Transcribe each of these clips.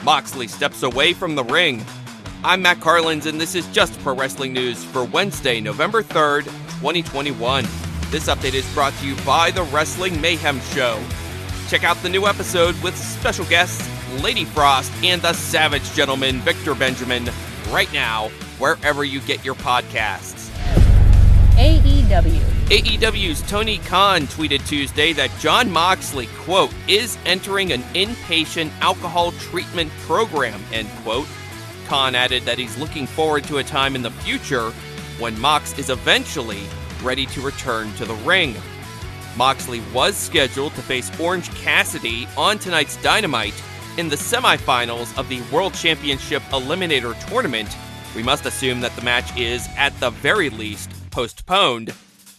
Moxley steps away from the ring. I'm Matt Carlins, and this is Just Pro Wrestling News for Wednesday, November 3rd, 2021. This update is brought to you by the Wrestling Mayhem Show. Check out the new episode with special guests Lady Frost and the Savage Gentleman Victor Benjamin right now, wherever you get your podcasts. AEW's Tony Khan tweeted Tuesday that Jon Moxley, quote, is entering an inpatient alcohol treatment program, end quote. Khan added that he's looking forward to a time in the future when Mox is eventually ready to return to the ring. Moxley was scheduled to face Orange Cassidy on tonight's Dynamite in the semifinals of the World Championship Eliminator Tournament. We must assume that the match is, at the very least, postponed.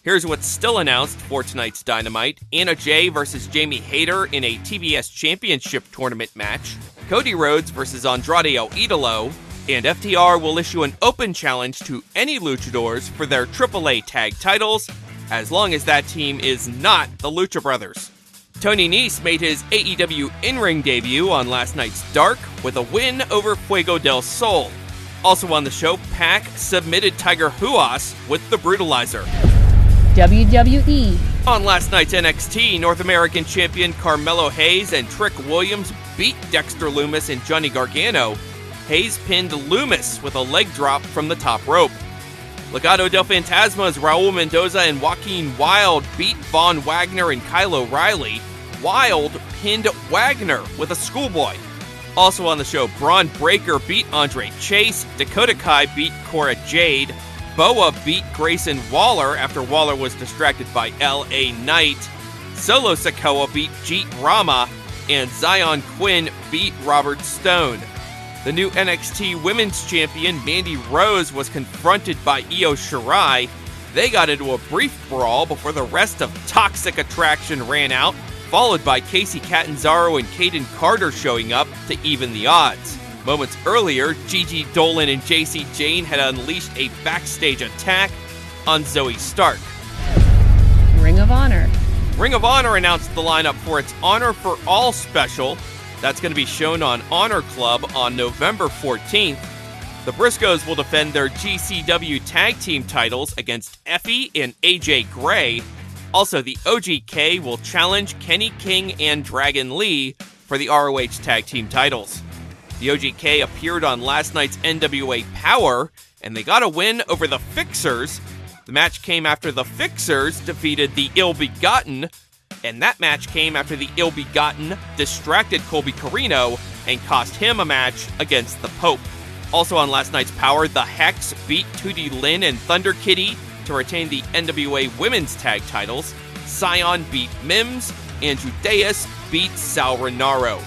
Here's what's still announced for tonight's Dynamite. Anna Jay versus Jamie Hayter in a TBS Championship Tournament match. Cody Rhodes versus Andrade El Idolo. And FTR will issue an open challenge to any luchadores for their AAA Tag Titles, as long as that team is not the Lucha Brothers. Tony Nese made his AEW in-ring debut on last night's Dark with a win over Fuego del Sol. Also on the show, Pac submitted Tiger Huas with the Brutalizer. WWE. On last night's NXT, North American champion Carmelo Hayes and Trick Williams beat Dexter Lumis and Johnny Gargano. Hayes pinned Lumis with a leg drop from the top rope. Legado del Fantasma's Raul Mendoza and Joaquin Wilde beat Von Wagner and Kyle O'Reilly. Wilde pinned Wagner with a schoolboy. Also on the show, Braun Breaker beat Andre Chase, Dakota Kai beat Cora Jade, Boa beat Grayson Waller after Waller was distracted by LA Knight, Solo Sikoa beat Jeet Rama, and Zion Quinn beat Robert Stone. The new NXT Women's Champion Mandy Rose was confronted by Io Shirai. They got into a brief brawl before the rest of Toxic Attraction ran out, followed by Kacy Catanzaro and Kaden Carter showing up to even the odds. Moments earlier, Gigi Dolan and JC Jane had unleashed a backstage attack on Zoe Stark. Ring of Honor. Ring of Honor announced the lineup for its Honor for All special. That's going to be shown on Honor Club on November 14th. The Briscoes will defend their GCW tag team titles against Effie and AJ Gray. Also, the OGK will challenge Kenny King and Dragon Lee for the ROH tag team titles. The OGK appeared on last night's NWA Power, and they got a win over the Fixers. The match came after the Fixers defeated the Ill Begotten, and that match came after the Ill Begotten distracted Colby Corino and cost him a match against the Pope. Also on last night's Power, the Hex beat Tootie Lynn and Thunder Kitty to retain the NWA Women's Tag Titles. Scion beat Mims, and Judeus beat Sal Renaro.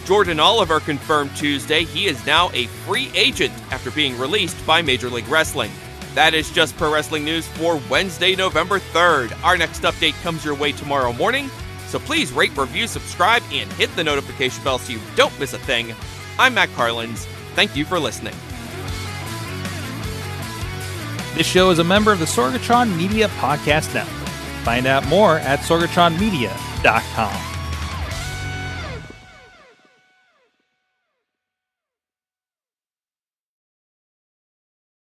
Jordan Oliver confirmed Tuesday he is now a free agent after being released by Major League Wrestling. That is Just Pro Wrestling News for Wednesday, November 3rd. Our next update comes your way tomorrow morning, so please rate, review, subscribe, and hit the notification bell so you don't miss a thing. I'm Matt Carlins. Thank you for listening. This show is a member of the Sorgatron Media Podcast Network. Find out more at sorgatronmedia.com.